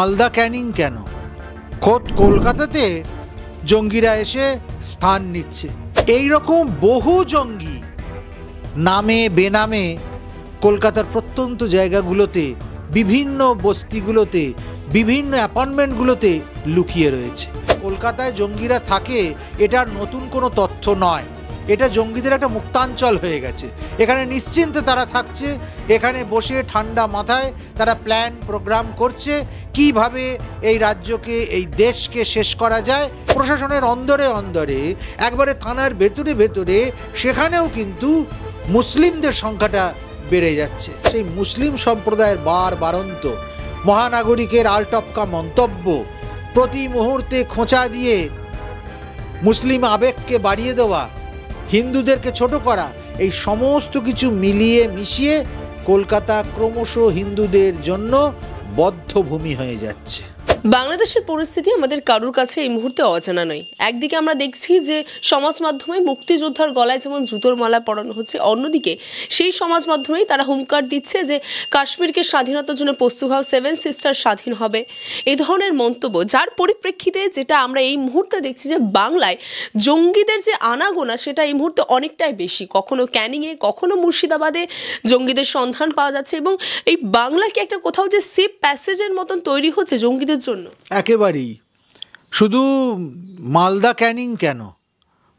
মালদা ক্যানিং কেন? খোদ কলকাতাতে জঙ্গিরা এসে স্থান নিচ্ছে। এই রকম বহু জঙ্গি নামে বেনামে কলকাতার প্রত্যন্ত জায়গাগুলোতে, বিভিন্ন বস্তিগুলোতে, বিভিন্ন অ্যাপার্টমেন্টগুলোতে লুকিয়ে রয়েছে। কলকাতায় জঙ্গিরা থাকে এটার নতুন কোনো তথ্য নয়, এটা জঙ্গিদের একটা মুক্তাঞ্চল হয়ে গেছে। এখানে নিশ্চিন্তে তারা থাকছে, এখানে বসে ঠান্ডা মাথায় তারা প্ল্যান প্রোগ্রাম করছে কিভাবে এই রাজ্যকে, এই দেশকে শেষ করা যায়। প্রশাসনের অন্দরে অন্দরে, একবারে থানার ভেতরে ভেতরে, সেখানেও কিন্তু মুসলিমদের সংখ্যাটা বেড়ে যাচ্ছে। সেই মুসলিম সম্প্রদায়ের বারন্ত মহানাগরিকের আলটপকা মন্তব্য, প্রতি মুহূর্তে খোঁচা দিয়ে মুসলিম আবেগকে বাড়িয়ে দেওয়া, হিন্দুদেরকে ছোট করা, এই সমস্ত কিছু মিলিয়ে মিশিয়ে কলকাতা ক্রমশ হিন্দুদের জন্য বদ্ধভূমি হয়ে যাচ্ছে। বাংলাদেশের পরিস্থিতি আমাদের কারোর কাছে এই মুহূর্তে অজানা নয়। একদিকে আমরা দেখছি যে সমাজ মাধ্যমে মুক্তিযোদ্ধার গলায় যেমন জুতোর মালা পরানো হচ্ছে, অন্যদিকে সেই সমাজ মাধ্যমেই তারা হুঙ্কার দিচ্ছে যে কাশ্মীরকে স্বাধীনতার জন্য প্রস্তুত হও, 7 সিস্টার স্বাধীন হবে, এই ধরনের মন্তব্য, যার পরিপ্রেক্ষিতে যেটা আমরা এই মুহূর্তে দেখছি যে বাংলায় জঙ্গিদের যে আনাগোনা সেটা এই মুহূর্তে অনেকটাই বেশি। কখনো ক্যানিংয়ে, কখনো মুর্শিদাবাদে জঙ্গিদের সন্ধান পাওয়া যাচ্ছে এবং এই বাংলাকে একটা কোথাও যে সেফ প্যাসেজের মতন তৈরি হচ্ছে জঙ্গিদের জন্য। একেবারেই। শুধু মালদা ক্যানিং কেন,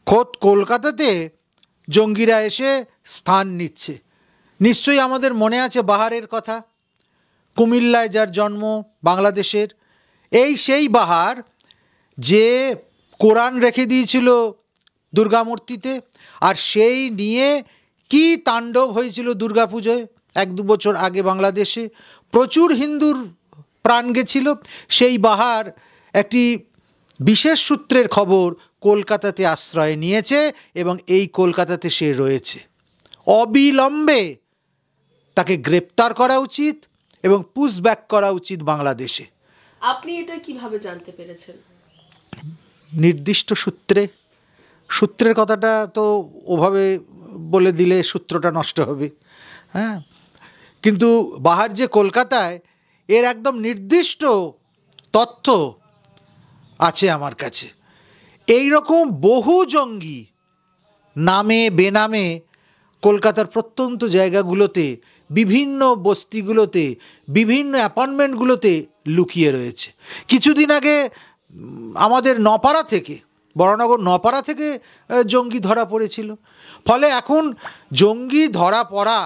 খোদ কলকাতাতে জঙ্গিরা এসে স্থান নিচ্ছে। নিশ্চয়ই আমাদের মনে আছে বাহারের কথা, কুমিল্লায় যার জন্ম, বাংলাদেশের। এই সেই বাহার যে কোরআন রেখে দিয়েছিল দুর্গামূর্তিতে, আর সেই নিয়ে কি তাণ্ডব হয়েছিল দুর্গাপুজোয় 1-2 বছর আগে বাংলাদেশে। প্রচুর হিন্দুর প্রাণ গেছিল। সেই বাহার একটি বিশেষ সূত্রের খবর কলকাতাতে আশ্রয় নিয়েছে এবং এই কলকাতাতে সে রয়েছে। অবিলম্বে তাকে গ্রেপ্তার করা উচিত এবং পুশব্যাক করা উচিত বাংলাদেশে। আপনি এটা কিভাবে জানতে পেরেছেন? নির্দিষ্ট সূত্রের কথাটা তো ওভাবে বলে দিলে সূত্রটা নষ্ট হবে। হ্যাঁ, কিন্তু বাহার যে কলকাতায়, এর একদম নির্দিষ্ট তথ্য আছে আমার কাছে। এই রকম বহু জঙ্গি নামে বেনামে কলকাতার প্রত্যন্ত জায়গাগুলোতে, বিভিন্ন বস্তিগুলোতে, বিভিন্ন অ্যাপার্টমেন্টগুলোতে লুকিয়ে রয়েছে। কিছুদিন আগে আমাদের নপাড়া থেকে, বড়নগর নপাড়া থেকে জঙ্গি ধরা পড়েছিল। ফলে এখন জঙ্গি ধরা পড়া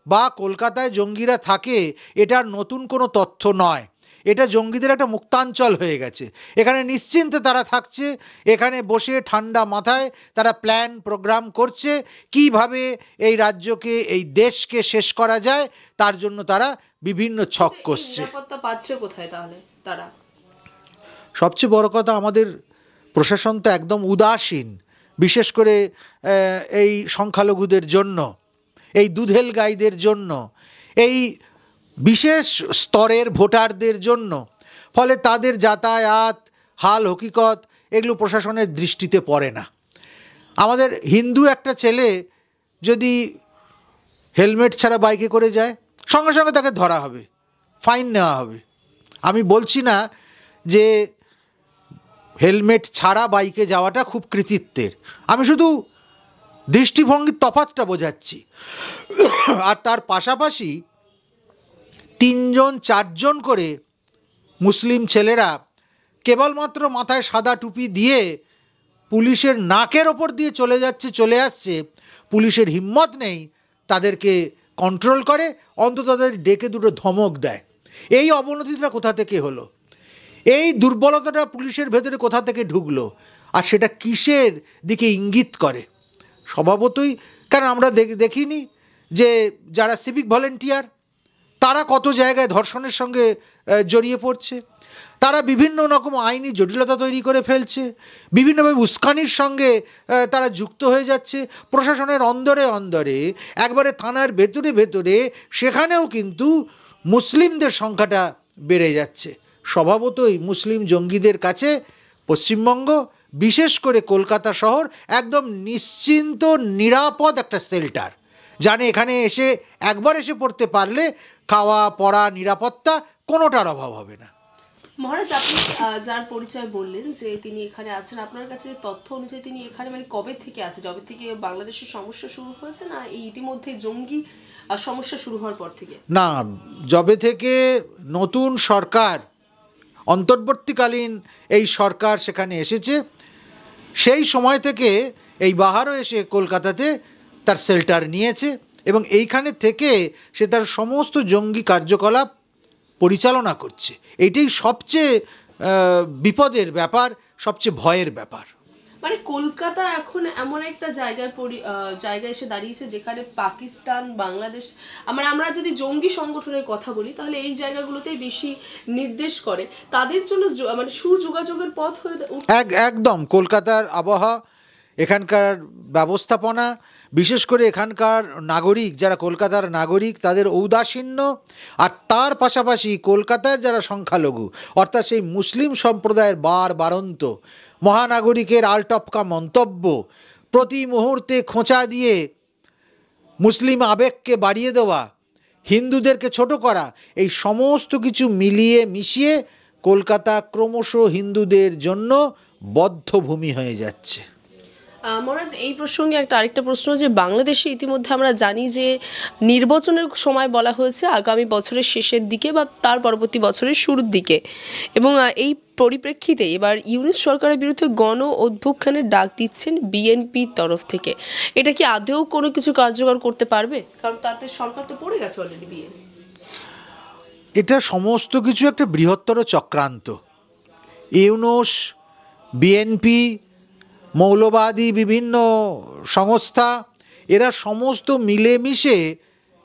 বা কলকাতায় জঙ্গিরা থাকে এটার নতুন কোনো তথ্য নয়, এটা জঙ্গিদের একটা মুক্তাঞ্চল হয়ে গেছে। এখানে নিশ্চিন্তে তারা থাকছে, এখানে বসে ঠান্ডা মাথায় তারা প্ল্যান প্রোগ্রাম করছে কিভাবে এই রাজ্যকে, এই দেশকে শেষ করা যায়, তার জন্য তারা বিভিন্ন ছক কষছে। নিরাপত্তা পাচ্ছে কোথায় তাহলে তারা? সবচেয়ে বড় কথা, আমাদের প্রশাসন তো একদম উদাসীন, বিশেষ করে এই সংখ্যালঘুদের জন্য, এই দুধেল গাইদের জন্য, এই বিশেষ স্তরের ভোটারদের জন্য। ফলে তাদের যাতায়াত, হাল হকিকত এগুলো প্রশাসনের দৃষ্টিতে পড়ে না। আমাদের হিন্দু একটা ছেলে যদি হেলমেট ছাড়া বাইকে করে যায়, সঙ্গে সঙ্গে তাকে ধরা হবে, ফাইন নেওয়া হবে। আমি বলছি না যে হেলমেট ছাড়া বাইকে যাওয়াটা খুব কৃতিত্বের, আমি শুধু দৃষ্টিভঙ্গির তফাৎটা বোঝাচ্ছি। আর তার পাশাপাশি 3-4জন করে মুসলিম ছেলেরা কেবলমাত্র মাথায় সাদা টুপি দিয়ে পুলিশের নাকের ওপর দিয়ে চলে আসছে। পুলিশের হিম্মত নেই তাদেরকে কন্ট্রোল করে, অন্তত তাদের ডেকে দুটো ধমক দেয়। এই অবনতিটা কোথা থেকে হলো? এই দুর্বলতাটা পুলিশের ভেতরে কোথা থেকে ঢুকলো? আর সেটা কিসের দিকে ইঙ্গিত করে? স্বভাবতই, কারণ আমরা দেখিনি যে যারা সিভিক ভলেন্টিয়ার তারা কত জায়গায় ধর্ষণের সঙ্গে জড়িয়ে পড়ছে, তারা বিভিন্ন রকম আইনি জটিলতা তৈরি করে ফেলছে, বিভিন্নভাবে উস্কানির সঙ্গে তারা যুক্ত হয়ে যাচ্ছে। প্রশাসনের অন্দরে অন্দরে, একবারে থানার ভেতরে ভেতরে, সেখানেও কিন্তু মুসলিমদের সংখ্যাটা বেড়ে যাচ্ছে। স্বভাবতই মুসলিম জঙ্গিদের কাছে পশ্চিমবঙ্গ, বিশেষ করে কলকাতা শহর একদম নিশ্চিন্ত নিরাপদ একটা শেল্টার। জানে এখানে একবার এসে পড়তে পারলে খাওয়া পড়া নিরাপত্তা কোনোটার অভাব হবে না। মহারাজ, আপনি যার পরিচয় বললেন যে তিনি এখানে আছেন, আপনার কাছে তথ্য অনুযায়ী তিনি এখানে মানে কবে থেকে আছে? যবে থেকে বাংলাদেশের সমস্যা শুরু হয়েছে, না এই ইতিমধ্যে জঙ্গি সমস্যা শুরু হওয়ার পর থেকে? না, যবে থেকে নতুন সরকার, অন্তর্বর্তীকালীন এই সরকার সেখানে এসেছে, সেই সময় থেকে এই বাহারও এসে কলকাতাতে তার শেল্টার নিয়েছে এবং এইখানে থেকে সে তার সমস্ত জঙ্গি কার্যকলাপ পরিচালনা করছে। এটাই সবচেয়ে বিপদের ব্যাপার, সবচেয়ে ভয়ের ব্যাপার। মানে কলকাতা এখন এমন একটা জায়গায় এসে দাঁড়িয়েছে যেখানে পাকিস্তান, বাংলাদেশ, মানে আমরা যদি জঙ্গি সংগঠনের কথা বলি তাহলে এই জায়গাগুলোতেই বেশি নির্দেশ করে, তাদের জন্য মানে সুযোগাযোগের পথ হয়ে একদম কলকাতার আবহাওয়া, এখানকার ব্যবস্থাপনা, বিশেষ করে এখানকার নাগরিক, যারা কলকাতার নাগরিক তাদের ঔদাসীন্য, আর তার পাশাপাশি কলকাতার যারা সংখ্যালঘু অর্থাৎ সেই মুসলিম সম্প্রদায়ের বারন্ত মহানাগরিকের আলটপকা মন্তব্য, প্রতি মুহূর্তে খোঁচা দিয়ে মুসলিম আবেগকে বাড়িয়ে দেওয়া, হিন্দুদেরকে ছোট করা, এই সমস্ত কিছু মিলিয়ে মিশিয়ে কলকাতা ক্রমশ হিন্দুদের জন্য বদ্ধভূমি হয়ে যাচ্ছে। মহারাজ, এই প্রসঙ্গে আরেকটা প্রশ্ন, যে বাংলাদেশে ইতিমধ্যে আমরা জানি যে নির্বাচনের সময় বলা হয়েছে আগামী বছরের শেষের দিকে বা তার পরবর্তী বছরের শুরুর দিকে, এবং এই পরিপ্রেক্ষিতে এবার ইউনূস সরকারের বিরুদ্ধে গণ অভ্যুত্থানের ডাক দিচ্ছেন বিএনপির তরফ থেকে। এটা কি আদৌ কোনো কিছু কার্যকর করতে পারবে? কারণ তাদের সরকার তো পড়ে গেছে অলরেডি। বিএনপি এটা সমস্ত কিছু একটা বৃহত্তর চক্রান্ত। ইউনূস, বিএনপি, মৌলবাদী বিভিন্ন সংস্থা, এরা সমস্ত মিলেমিশে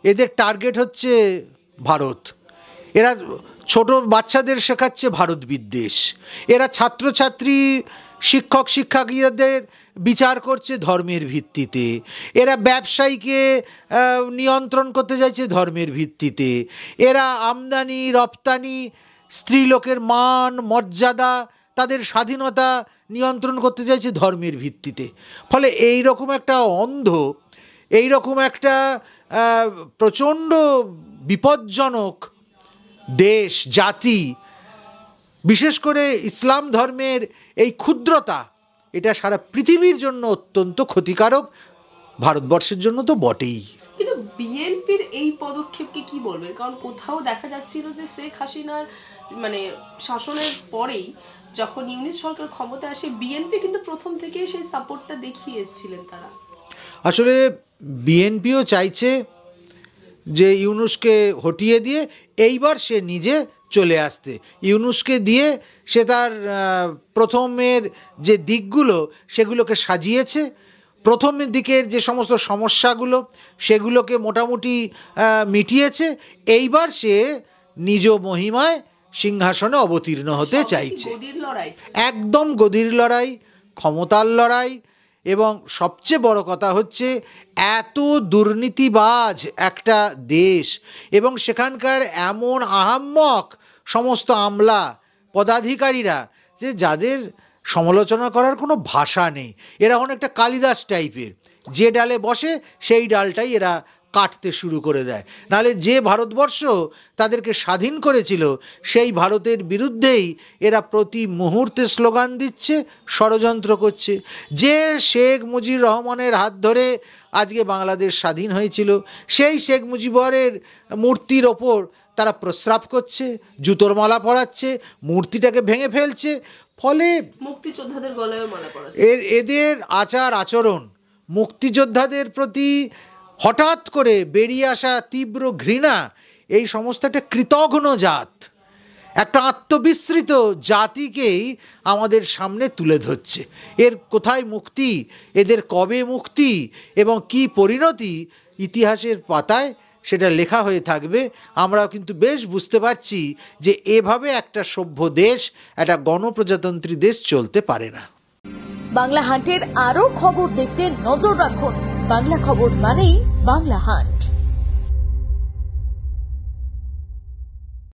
এদের টার্গেট হচ্ছে ভারত। এরা ছোট বাচ্চাদের শেখাচ্ছে ভারত বিদ্বেষ, এরা ছাত্রছাত্রী, শিক্ষক শিক্ষার্থীদের বিচার করছে ধর্মের ভিত্তিতে, এরা ব্যবসায়ীকে নিয়ন্ত্রণ করতে চাইছে ধর্মের ভিত্তিতে, এরা আমদানি রপ্তানি, স্ত্রীলোকের মান মর্যাদা, তাদের স্বাধীনতা নিয়ন্ত্রণ করতে চাইছে ধর্মের ভিত্তিতে। ফলে এই রকম একটা অন্ধ, এই রকম একটা প্রচণ্ড বিপজ্জনক দেশ, জাতি, বিশেষ করে ইসলাম ধর্মের এই ক্ষুদ্রতা, এটা সারা পৃথিবীর জন্য অত্যন্ত ক্ষতিকারক, ভারতবর্ষের জন্য তো বটেই। কিন্তু বিএনপির এই পদক্ষেপকে কি বলবেন? কারণ কোথাও দেখা যাচ্ছিল যে শেখ হাসিনার মানে শাসনের পরেই যখন ইউনূস সরকার ক্ষমতায় আসে, বিএনপি কিন্তু প্রথম থেকে সেই সাপোর্টটা দেখিয়ে এসেছিলেন তারা। আসলে বিএনপিও চাইছে যে ইউনূসকে হটিয়ে দিয়ে এইবার সে নিজে চলে আসতে। ইউনূসকে দিয়ে সে তার প্রথমের যে দিকগুলো সেগুলোকে সাজিয়েছে, প্রথমের দিকের যে সমস্ত সমস্যাগুলো সেগুলোকে মোটামুটি মিটিয়েছে। এইবার সে নিজ মহিমায় সিংহাসনে অবতীর্ণ হতে চাইছে। একদম গদির লড়াই, ক্ষমতার লড়াই, এবং সবচেয়ে বড় কথা হচ্ছে এত দুর্নীতিবাজ একটা দেশ এবং সেখানকার এমন আহাম্মক সমস্ত আমলা পদাধিকারীরা যে যাদের সমালোচনা করার কোনো ভাষা নেই। এরা অনেকটা কালিদাস টাইপের, যে ডালে বসে সেই ডালটাই এরা কাটতে শুরু করে দেয়। নাহলে যে ভারতবর্ষ তাদেরকে স্বাধীন করেছিল সেই ভারতের বিরুদ্ধেই এরা প্রতি মুহূর্তে স্লোগান দিচ্ছে, ষড়যন্ত্র করছে। যে শেখ মুজিবুর রহমানের হাত ধরে আজকে বাংলাদেশ স্বাধীন হয়েছিল, সেই শেখ মুজিবরের মূর্তির ওপর তারা প্রস্রাব করছে, জুতোর মালা পরাচ্ছে, মূর্তিটাকে ভেঙে ফেলছে। ফলে মুক্তিযোদ্ধাদের গলায় মালা পরাচ্ছে। এদের আচার আচরণ মুক্তিযোদ্ধাদের প্রতি হঠাৎ করে বেরিয়ে আসা তীব্র ঘৃণা, এই সমস্ত একটা কৃতঘ্ন জাত, একটা আত্মবিস্মৃত জাতিকেই আমাদের সামনে তুলে ধরছে। এর কোথায় মুক্তি, এদের কবে মুক্তি এবং কি পরিণতি, ইতিহাসের পাতায় সেটা লেখা হয়ে থাকবে। আমরা কিন্তু বেশ বুঝতে পারছি যে এভাবে একটা সভ্য দেশ, একটা গণপ্রজাতন্ত্রী দেশ চলতে পারে না। বাংলা হান্টের আরো খবর দেখতে নজর রাখুন। বাংলা খবর মানেই বাংলা হান্ট।